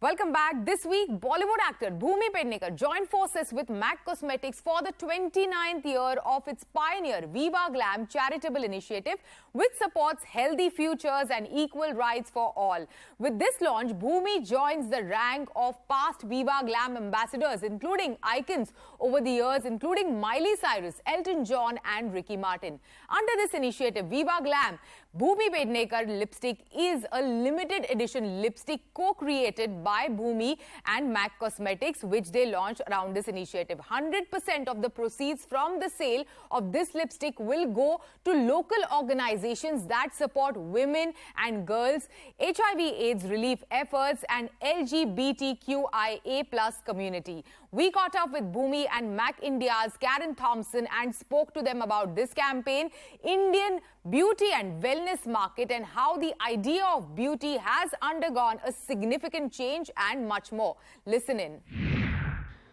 Welcome back. This week, Bollywood actor Bhumi Pednekar joined forces with MAC Cosmetics for the 29th year of its pioneer Viva Glam charitable initiative, which supports healthy futures and equal rights for all. With this launch, Bhumi joins the rank of past Viva Glam ambassadors, including icons over the years, including Miley Cyrus, Elton John and Ricky Martin. Under this initiative, Viva Glam, Bhumi Pednekar lipstick is a limited edition lipstick co-created by Bhumi and MAC Cosmetics, which they launched around this initiative. 100% of the proceeds from the sale of this lipstick will go to local organizations that support women and girls, HIV/AIDS relief efforts and LGBTQIA+ community. We caught up with Bhumi and MAC India's Karen Thompson and spoke to them about this campaign, Indian beauty and wellness market, and how the idea of beauty has undergone a significant change and much more. Listen in.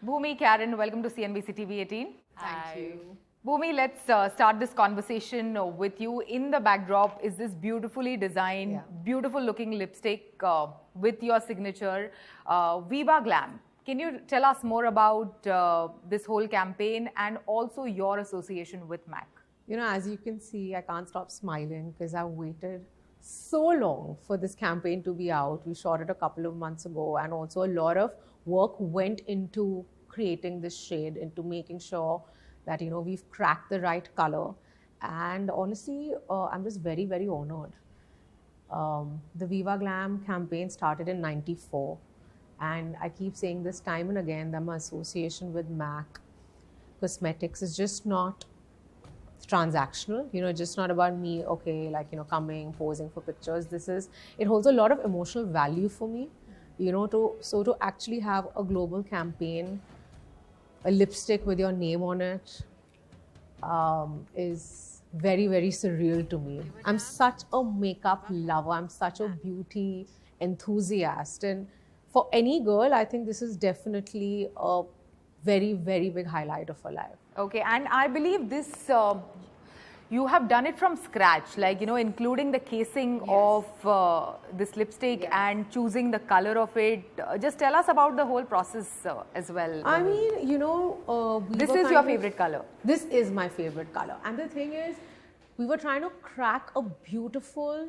Bhumi, Karen, welcome to CNBC TV 18. Thank you. Bhumi, let's start this conversation with you. In the backdrop is this beautifully designed, beautiful looking lipstick with your signature, Viva Glam. Can you tell us more about this whole campaign and also your association with MAC? You know, as you can see, I can't stop smiling because I've waited so long for this campaign to be out. We shot it a couple of months ago, and also a lot of work went into creating this shade, into making sure that, you know, we've cracked the right color. And honestly, I'm just very, very honored. The Viva Glam campaign started in '94. And I keep saying this time and again that my association with MAC Cosmetics is just not transactional, you know, just not about me, okay, like, you know, coming, posing for pictures. It holds a lot of emotional value for me, you know, to actually have a global campaign, a lipstick with your name on it, is very, very surreal to me. I'm such a makeup lover. I'm such a beauty enthusiast. And for any girl, I think this is definitely a very, very big highlight of her life. Okay, and I believe this, you have done it from scratch, like, you know, including the casing of this lipstick and choosing the color of it. Just tell us about the whole process as well. I mean, you know, this is your favorite color. This is my favorite color. And the thing is, we were trying to crack a beautiful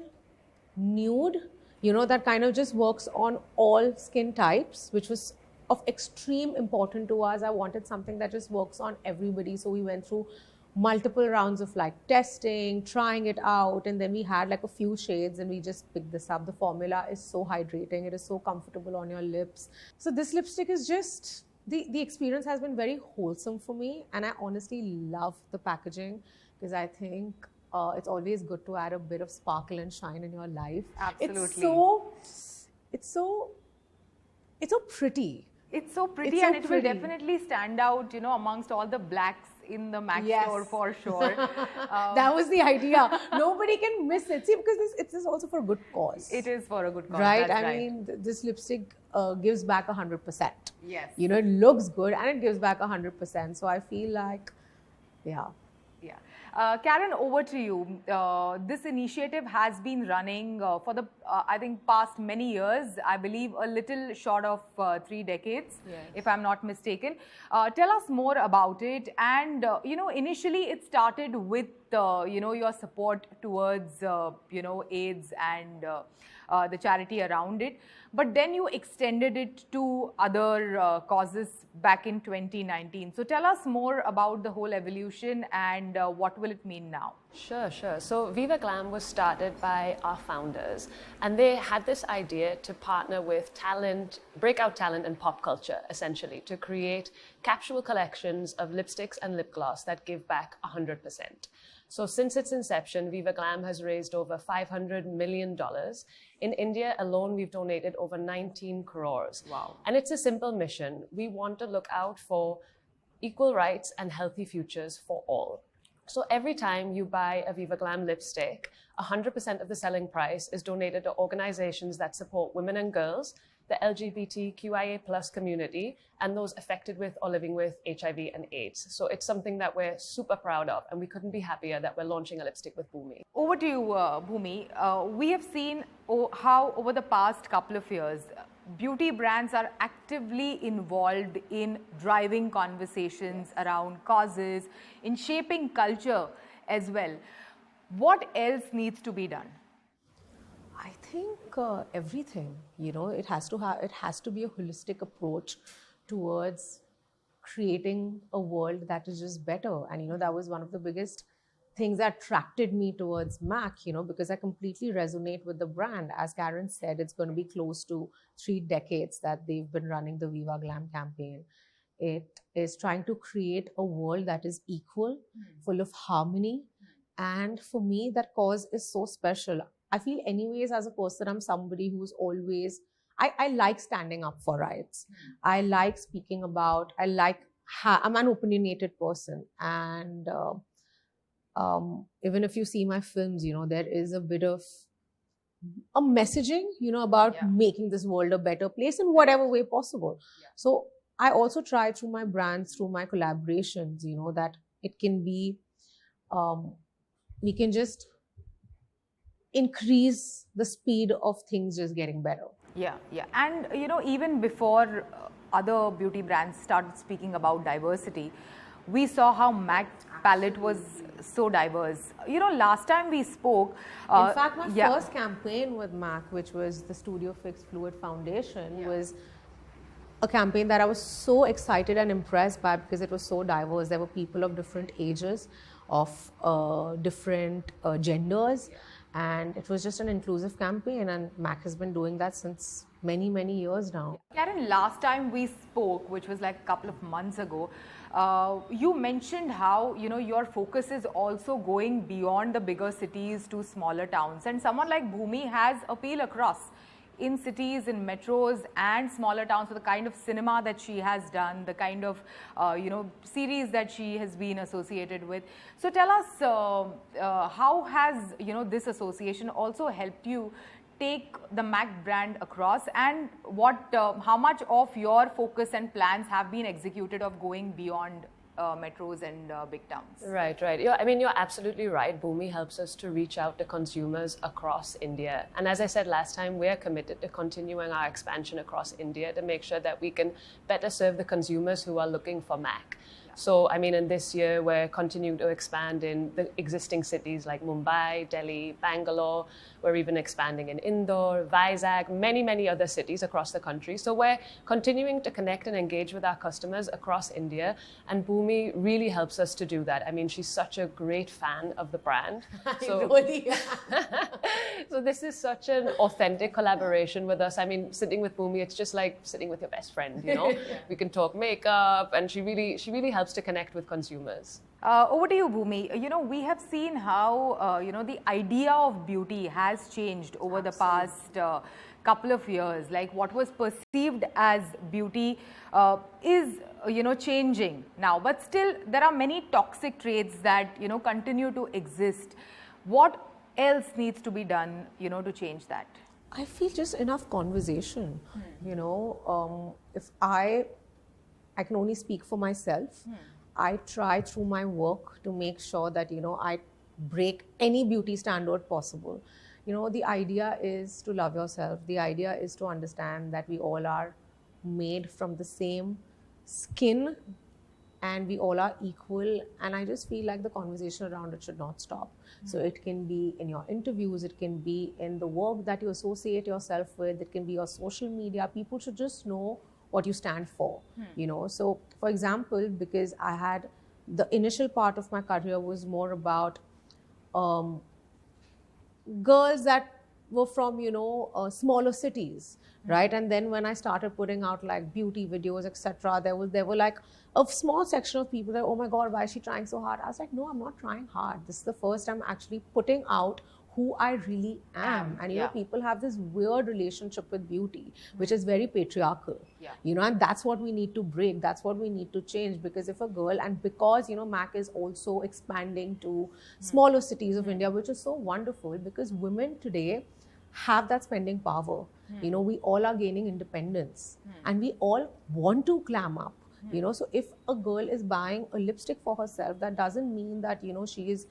nude, you know, that kind of just works on all skin types, which was of extreme importance to us. I wanted something that just works on everybody. So we went through multiple rounds of like testing, trying it out, and then we had like a few shades and we just picked this up. The formula is so hydrating. It is so comfortable on your lips. So this lipstick is just, the experience has been very wholesome for me. And I honestly love the packaging because I think it's always good to add a bit of sparkle and shine in your life. Absolutely. It's so pretty. It's so pretty, and it will definitely stand out, you know, amongst all the blacks in the MAC store for sure. That was the idea. Nobody can miss it. See, because it is also for a good cause. It is for a good cause. Right? That's I mean, this lipstick gives back 100%. Yes. You know, it looks good and it gives back 100%. So I feel like, yeah. Karen, over to you. This initiative has been running for the, I think, past many years. I believe a little short of 3 decades, if I'm not mistaken. Tell us more about it. And, you know, initially it started with, you know, your support towards, you know, AIDS and the charity around it. But then you extended it to other causes back in 2019. So tell us more about the whole evolution and what will it mean now? Sure. So Viva Glam was started by our founders, and they had this idea to partner with talent, breakout talent in pop culture, essentially, to create capsule collections of lipsticks and lip gloss that give back 100%. So since its inception, Viva Glam has raised over $500 million. In India alone, we've donated over 19 crores. Wow. And it's a simple mission. We want to look out for equal rights and healthy futures for all. So every time you buy a Viva Glam lipstick, 100% of the selling price is donated to organizations that support women and girls, the LGBTQIA+ community, and those affected with or living with HIV and AIDS. So it's something that we're super proud of, and we couldn't be happier that we're launching a lipstick with Bhumi. Over to you, Bhumi. We have seen how over the past couple of years, beauty brands are actively involved in driving conversations around causes, in shaping culture as well. What else needs to be done? I think everything. It has to be a holistic approach towards creating a world that is just better. And that was one of the biggest things that attracted me towards MAC. Because I completely resonate with the brand. As Karen said, it's going to be close to 3 decades that they've been running the Viva Glam campaign. It is trying to create a world that is equal, full of harmony. And for me, that cause is so special. I feel anyways, as a person, I'm somebody who's always, I like standing up for rights. I like speaking about, I'm an opinionated person. And even if you see my films, there is a bit of a messaging, about making this world a better place in whatever way possible. So I also try through my brands, through my collaborations, that it can be, we can just increase the speed of things just getting better. Yeah. And, even before other beauty brands started speaking about diversity, we saw how MAC palette was so diverse. Last time we spoke... In fact, my first campaign with MAC, which was the Studio Fix Fluid Foundation, was a campaign that I was so excited and impressed by because it was so diverse. There were people of different ages, of different genders. And it was just an inclusive campaign, and MAC has been doing that since many, many years now. Karen, last time we spoke, which was like a couple of months ago, you mentioned how, your focus is also going beyond the bigger cities to smaller towns. And someone like Bhumi has appeal across in cities, in metros and smaller towns for the kind of cinema that she has done, the kind of, series that she has been associated with. So tell us, how has, this association also helped you take the MAC brand across, and how much of your focus and plans have been executed of going beyond metros and big towns? Right. You're absolutely right. Bhumi helps us to reach out to consumers across India. And as I said last time, we are committed to continuing our expansion across India to make sure that we can better serve the consumers who are looking for MAC. So, in this year, we're continuing to expand in the existing cities like Mumbai, Delhi, Bangalore. We're even expanding in Indore, Vizag, many, many other cities across the country. So we're continuing to connect and engage with our customers across India. And Bhumi really helps us to do that. She's such a great fan of the brand. So, so this is such an authentic collaboration with us. Sitting with Bhumi, it's just like sitting with your best friend, We can talk makeup, and she really helps to connect with consumers. Over to you, Bhumi. We have seen how, the idea of beauty has changed over the past couple of years. Like what was perceived as beauty is, changing now. But still, there are many toxic traits that, continue to exist. What else needs to be done, to change that? I feel just enough conversation. If I can only speak for myself. I try through my work to make sure that, I break any beauty standard possible. The idea is to love yourself. The idea is to understand that we all are made from the same skin and we all are equal. And I just feel like the conversation around it should not stop. So it can be in your interviews, it can be in the work that you associate yourself with, it can be your social media. People should just know what you stand for, So, for example, because I had the initial part of my career was more about girls that were from, smaller cities, right? And then when I started putting out like beauty videos, etc., there were like a small section of people that, oh my God, why is she trying so hard? I was like, no, I'm not trying hard. This is the first time actually putting out who I really am. And people have this weird relationship with beauty, which is very patriarchal. And that's what we need to break. That's what we need to change. Because if a girl, and because MAC is also expanding to smaller cities of India, which is so wonderful, because women today have that spending power. We all are gaining independence, and we all want to glam up. So if a girl is buying a lipstick for herself, that doesn't mean that she is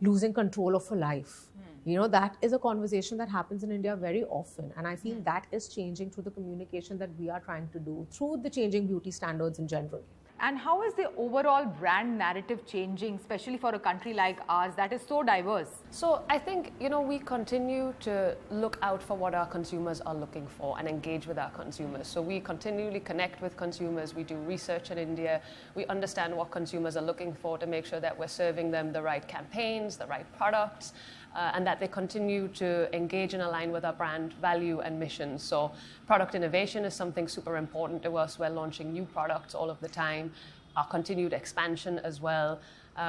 losing control of her life. You know, that is a conversation that happens in India very often. And I feel that is changing through the communication that we are trying to do, through the changing beauty standards in general. And how is the overall brand narrative changing, especially for a country like ours that is so diverse? So I think, we continue to look out for what our consumers are looking for and engage with our consumers. So we continually connect with consumers. We do research in India. We understand what consumers are looking for to make sure that we're serving them the right campaigns, the right products, and that they continue to engage and align with our brand value and mission. So product innovation is something super important to us. We're launching new products all of the time. Our continued expansion as well.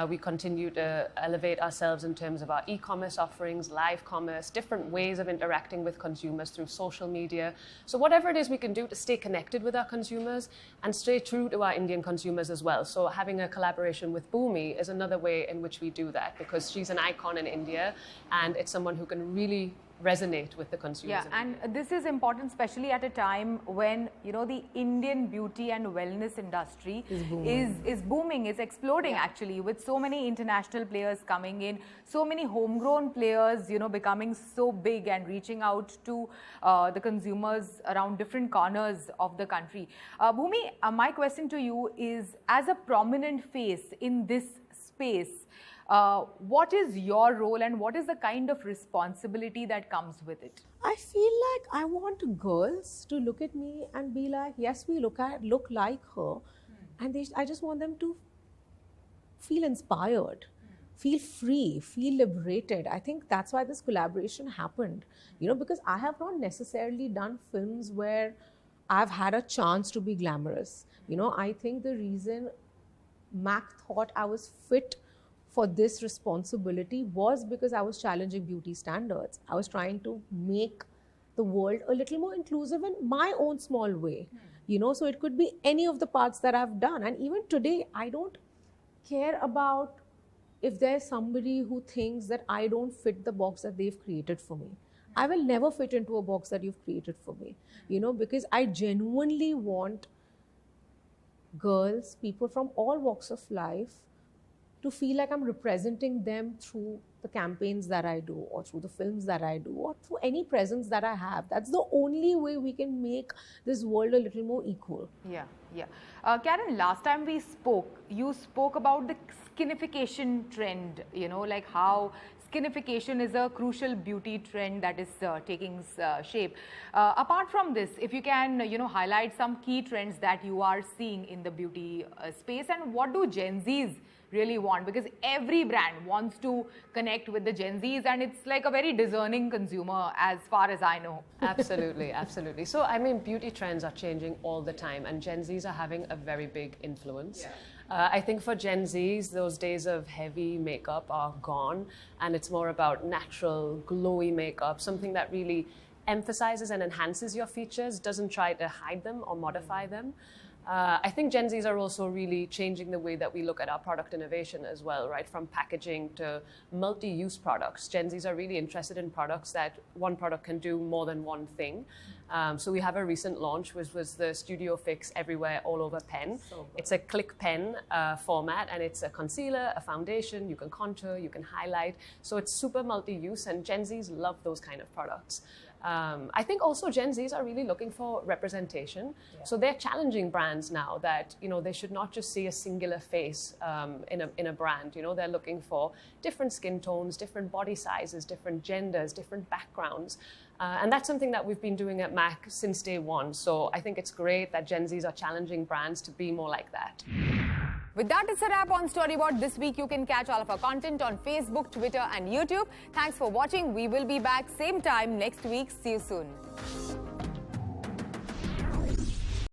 We continue to elevate ourselves in terms of our e-commerce offerings, live commerce, different ways of interacting with consumers through social media. So whatever it is we can do to stay connected with our consumers and stay true to our Indian consumers as well. So having a collaboration with Bhumi is another way in which we do that, because she's an icon in India and it's someone who can really resonate with the consumers. Yeah, and this is important, especially at a time when the Indian beauty and wellness industry is booming, is exploding actually, with so many international players coming in, so many homegrown players, becoming so big and reaching out to the consumers around different corners of the country. Bhumi, my question to you is, as a prominent face in this space, what is your role and what is the kind of responsibility that comes with it? I feel like I want girls to look at me and be like, yes, we look like her. And I just want them to feel inspired, feel free, feel liberated. I think that's why this collaboration happened, because I have not necessarily done films where I've had a chance to be glamorous. I think the reason Mac thought I was fit for this responsibility was because I was challenging beauty standards. I was trying to make the world a little more inclusive in my own small way. So it could be any of the parts that I've done. And even today, I don't care about if there's somebody who thinks that I don't fit the box that they've created for me. I will never fit into a box that you've created for me, because I genuinely want girls, people from all walks of life, to feel like I'm representing them through the campaigns that I do, or through the films that I do, or through any presence that I have. That's the only way we can make this world a little more equal. Yeah. Karen, last time we spoke, you spoke about the skinification trend, like how skinification is a crucial beauty trend that is taking shape. Apart from this, if you can, highlight some key trends that you are seeing in the beauty space, and what do Gen Zs really want? Because every brand wants to connect with the Gen Zs, and it's like a very discerning consumer as far as I know. Absolutely. So, beauty trends are changing all the time, and Gen Zs are having a very big influence. Yeah. I think for Gen Zs, those days of heavy makeup are gone, and it's more about natural, glowy makeup, something that really emphasizes and enhances your features, doesn't try to hide them or modify them. I think Gen Zs are also really changing the way that we look at our product innovation as well, right? From packaging to multi-use products. Gen Zs are really interested in products that one product can do more than one thing. So we have a recent launch, which was the Studio Fix Everywhere All Over pen. It's a click pen format, and it's a concealer, a foundation, you can contour, you can highlight. So it's super multi-use, and Gen Zs love those kind of products. I think also Gen Zs are really looking for representation. Yeah. So they're challenging brands now that, they should not just see a singular face in a brand. They're looking for different skin tones, different body sizes, different genders, different backgrounds. And that's something that we've been doing at MAC since day one. So I think it's great that Gen Zs are challenging brands to be more like that. With that, it's a wrap on Storyboard this week. You can catch all of our content on Facebook, Twitter and YouTube. Thanks for watching. We will be back same time next week. See you soon.